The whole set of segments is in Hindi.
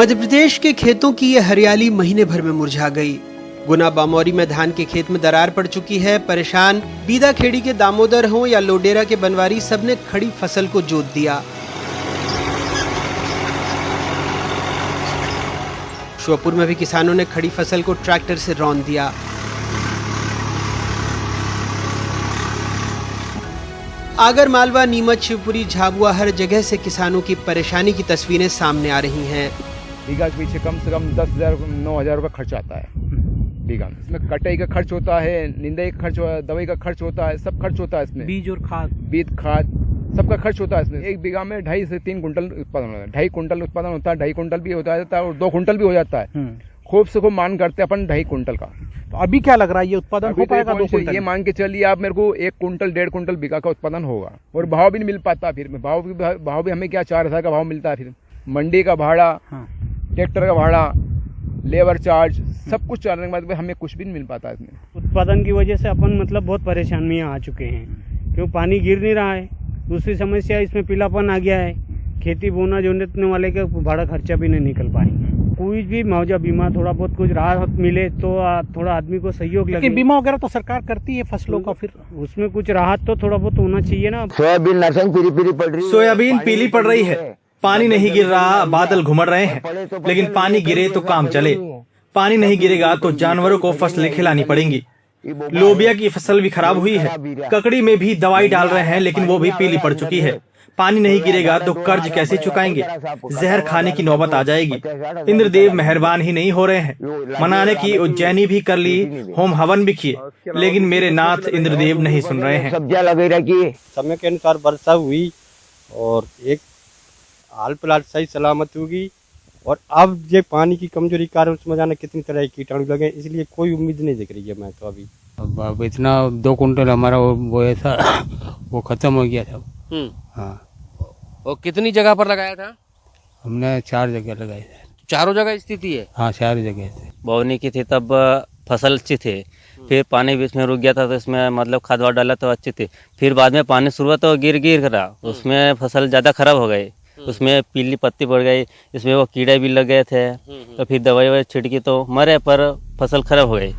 मध्य प्रदेश के खेतों की ये हरियाली महीने भर में मुरझा गई। गुना बामौरी में धान के खेत में दरार पड़ चुकी है। परेशान बीदा खेड़ी के दामोदर हों या लोडेरा के बनवारी, सबने खड़ी फसल को जोत दिया। श्योपुर में भी किसानों ने खड़ी फसल को ट्रैक्टर से रौंद दिया। आगर मालवा, नीमच, शिवपुरी, झाबुआ, हर जगह से किसानों की परेशानी की तस्वीरें सामने आ रही हैं। बीघा के पीछे कम से कम 10,000 9,000 रुपये खर्च आता है बीघा में। इसमें कटाई का खर्च होता है, निंदाई का खर्च होता है, दवाई का खर्च होता है, सब खर्च होता है इसमें। बीज और खाद सबका खर्च होता है इसमें। एक बीघा में 2.5 से 3 कुंटल उत्पादन होता है। 2.5 कुंटल उत्पादन होता है, 2.5 कुंटल भी होता है और 2 कुंटल भी हो जाता है। खूब से खूब मान करते हैं अपन 2.5 कुंटल का। तो अभी क्या लग रहा है, ये उत्पादन हो पाएगा 2 कुंटल? ये मान के चलिए आप, मेरे को 1 कुंटल 1.5 कुंटल बीघा का उत्पादन होगा और भाव भी नहीं मिल पाता। फिर भाव भी हमें क्या 4,000 का भाव मिलता है। फिर मंडी का भाड़ा, ट्रैक्टर का भाड़ा, लेबर चार्ज, सब कुछ चलने के बाद हमें कुछ भी नहीं मिल पाता इसमें। उत्पादन की वजह से अपन मतलब बहुत परेशानियां आ चुके हैं, क्यों पानी गिर नहीं रहा है। दूसरी समस्या इसमें पीलापन आ गया है। खेती बोना जोतने वाले का भाड़ा खर्चा भी नहीं निकल पाएंगे। कोई भी मुआवजा बीमा थोड़ा बहुत कुछ राहत मिले तो थोड़ा आदमी को सहयोग लगे। बीमा वगैरह तो सरकार करती है फसलों का, फिर उसमें कुछ राहत तो थोड़ा बहुत होना चाहिए ना। सोयाबीन पीली पड़ रही है, पानी नहीं गिर रहा, बादल घुमड़ रहे हैं, लेकिन पानी गिरे तो काम चले। पानी नहीं गिरेगा तो जानवरों को फसलें खिलानी पड़ेंगी। लोबिया की फसल भी खराब हुई है। ककड़ी में भी दवाई डाल रहे हैं, लेकिन वो भी पीली पड़ चुकी है। पानी नहीं गिरेगा तो कर्ज कैसे चुकाएंगे? जहर खाने की नौबत आ जाएगी। इंद्रदेव मेहरबान ही नहीं हो रहे हैं। मनाने की उज्जैनी भी कर ली, होम हवन भी किए, लेकिन मेरे नाथ इंद्रदेव नहीं सुन रहे हैं। समय के अनुसार वर्षा हुई और एक हाल फिलहाल सही सलामत होगी, और अब ये पानी की कमजोरी के कारण उसमें जाने कितनी तरह के कीटाणु लगे, इसलिए कोई उम्मीद नहीं दिख रही है। मैं तो अभी अब इतना 2 कुंटल हमारा वो ऐसा वो खत्म हो गया था। हाँ। और कितनी जगह पर लगाया था? हमने 4 जगह लगाए थे। चारों जगह स्थिति है? हाँ, 4 जगह थे। बोवनी की थी तब फसल अच्छी थी, फिर पानी बीच में रुक गया था तो इसमें मतलब खाद वाद डाला तो अच्छी थी। फिर बाद में पानी शुरुआत तो गिर रहा, उसमें फसल ज्यादा खराब हो गई, उसमें पीली पत्ती पड़ गई, इसमें वो कीड़े भी लग गए थे, तो फिर दवाई छिड़की तो मरे, पर फसल खराब हो गई।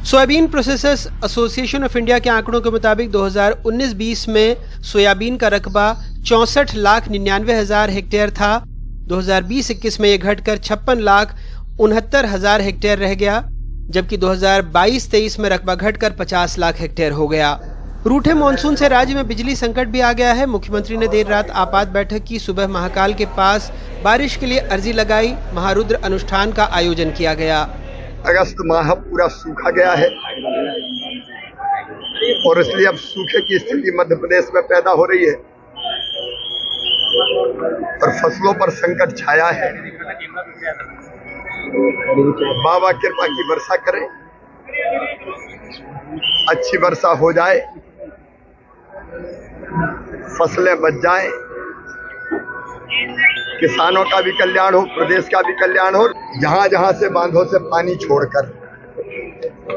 Soybean processors association of India के आंकड़ों के मुताबिक 2019-20 में सोयाबीन का रकबा 64,99,000 हेक्टेयर था। 2020-21 में ये घटकर 56,69,000 हेक्टेयर रह गया, जबकि 2022-23 में रकबा घटकर 50 लाख हेक्टेयर हो गया। रूठे मानसून से राज्य में बिजली संकट भी आ गया है। मुख्यमंत्री ने देर रात आपात बैठक की। सुबह महाकाल के पास बारिश के लिए अर्जी लगाई। महारुद्र अनुष्ठान का आयोजन किया गया। अगस्त माह पूरा सूखा गया है और इसलिए अब सूखे की स्थिति मध्य प्रदेश में पैदा हो रही है और फसलों पर संकट छाया है। बाबा कृपा की वर्षा करें, अच्छी वर्षा हो जाए, फसलें बच जाएं, किसानों का भी कल्याण हो, प्रदेश का भी कल्याण हो। जहां जहां से बांधों से पानी छोड़कर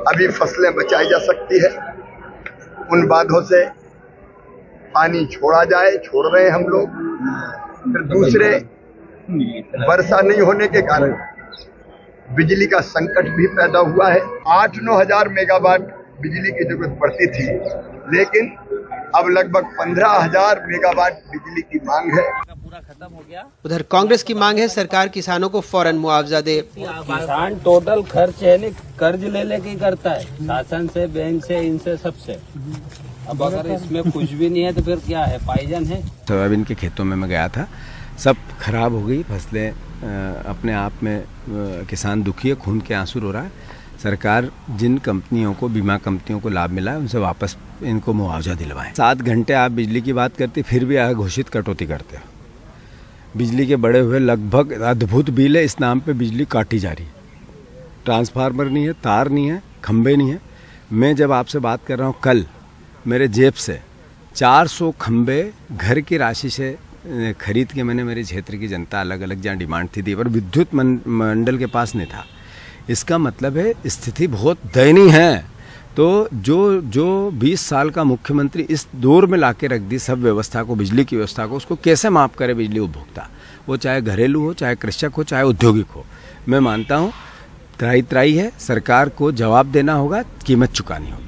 अभी फसलें बचाई जा सकती है, उन बांधों से पानी छोड़ा जाए। छोड़ रहे हैं हम लोग। फिर दूसरे, वर्षा नहीं होने के कारण बिजली का संकट भी पैदा हुआ है। 8-9 हजार मेगावाट बिजली की जरूरत पड़ती थी, लेकिन अब लगभग 15,000 मेगावाट बिजली की मांग है। खत्म हो गया। उधर कांग्रेस की मांग है सरकार किसानों को फौरन मुआवजा दे। किसान टोटल खर्च है नहीं, कर्ज ले लेके करता है, शासन से, बैंक से, इनसे, सबसे। अब अगर इसमें कुछ भी नहीं है तो फिर क्या है? पाइजन है। सोयाबीन के खेतों में मैं गया था, सब खराब हो गई फसलें। अपने आप में किसान दुखी है, खून के आंसू रो रहा है। सरकार जिन कंपनियों को, बीमा कंपनियों को लाभ मिला है, उनसे वापस इनको मुआवजा दिलवाएं। 7 घंटे आप बिजली की बात करते, फिर भी अघोषित कटौती करते हो। बिजली के बढ़े हुए लगभग अद्भुत बिल है, इस नाम पे बिजली काटी जा रही है। ट्रांसफार्मर नहीं है, तार नहीं है, खंबे नहीं है। मैं जब आपसे बात कर रहा हूँ, कल मेरे जेब से 400 खंबे घर की राशि से खरीद के मैंने मेरे क्षेत्र की जनता अलग अलग जहाँ डिमांड थी दी, पर विद्युत मंडल के पास नहीं था। इसका मतलब है स्थिति बहुत दयनीय है। तो जो 20 साल का मुख्यमंत्री इस दौर में लाके रख दी सब व्यवस्था को, बिजली की व्यवस्था को, उसको कैसे माफ करे बिजली उपभोक्ता? वो चाहे घरेलू हो, चाहे कृषक हो, चाहे औद्योगिक हो। मैं मानता हूँ त्राई है, सरकार को जवाब देना होगा, कीमत चुकानी होगी।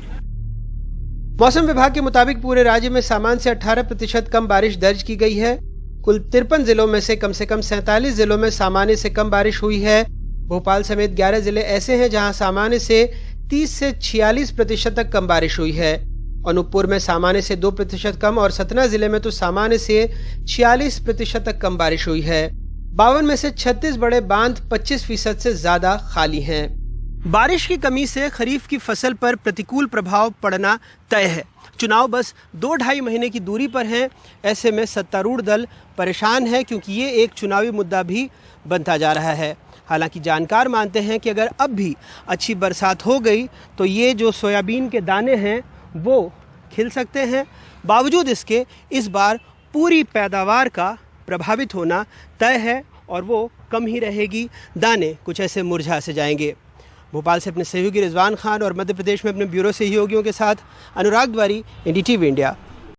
मौसम विभाग के मुताबिक पूरे राज्य में सामान्य से 18% कम बारिश दर्ज की गई है। कुल 53 जिलों में से कम 47 जिलों में सामान्य से कम बारिश हुई है। भोपाल समेत 11 जिले ऐसे हैं जहां सामान्य से 30 से 46% तक कम बारिश हुई है। अनूपपुर में सामान्य से 2% कम और सतना जिले में तो सामान्य से 46% तक कम बारिश हुई है। 52 में से 36 बड़े बांध 25% से ज्यादा खाली हैं। बारिश की कमी से खरीफ की फसल पर प्रतिकूल प्रभाव पड़ना तय है। चुनाव बस 2-2.5 महीने की दूरी पर हैं। ऐसे में सत्तारूढ़ दल परेशान है क्योंकि ये एक चुनावी मुद्दा भी बनता जा रहा है। हालांकि जानकार मानते हैं कि अगर अब भी अच्छी बरसात हो गई तो ये जो सोयाबीन के दाने हैं वो खिल सकते हैं। बावजूद इसके इस बार पूरी पैदावार का प्रभावित होना तय है और वो कम ही रहेगी, दाने कुछ ऐसे मुरझा से जाएंगे। भोपाल से अपने सहयोगी रिजवान खान और मध्य प्रदेश में अपने ब्यूरो सहयोगियों के साथ अनुराग द्वारी, NDTV इंडिया।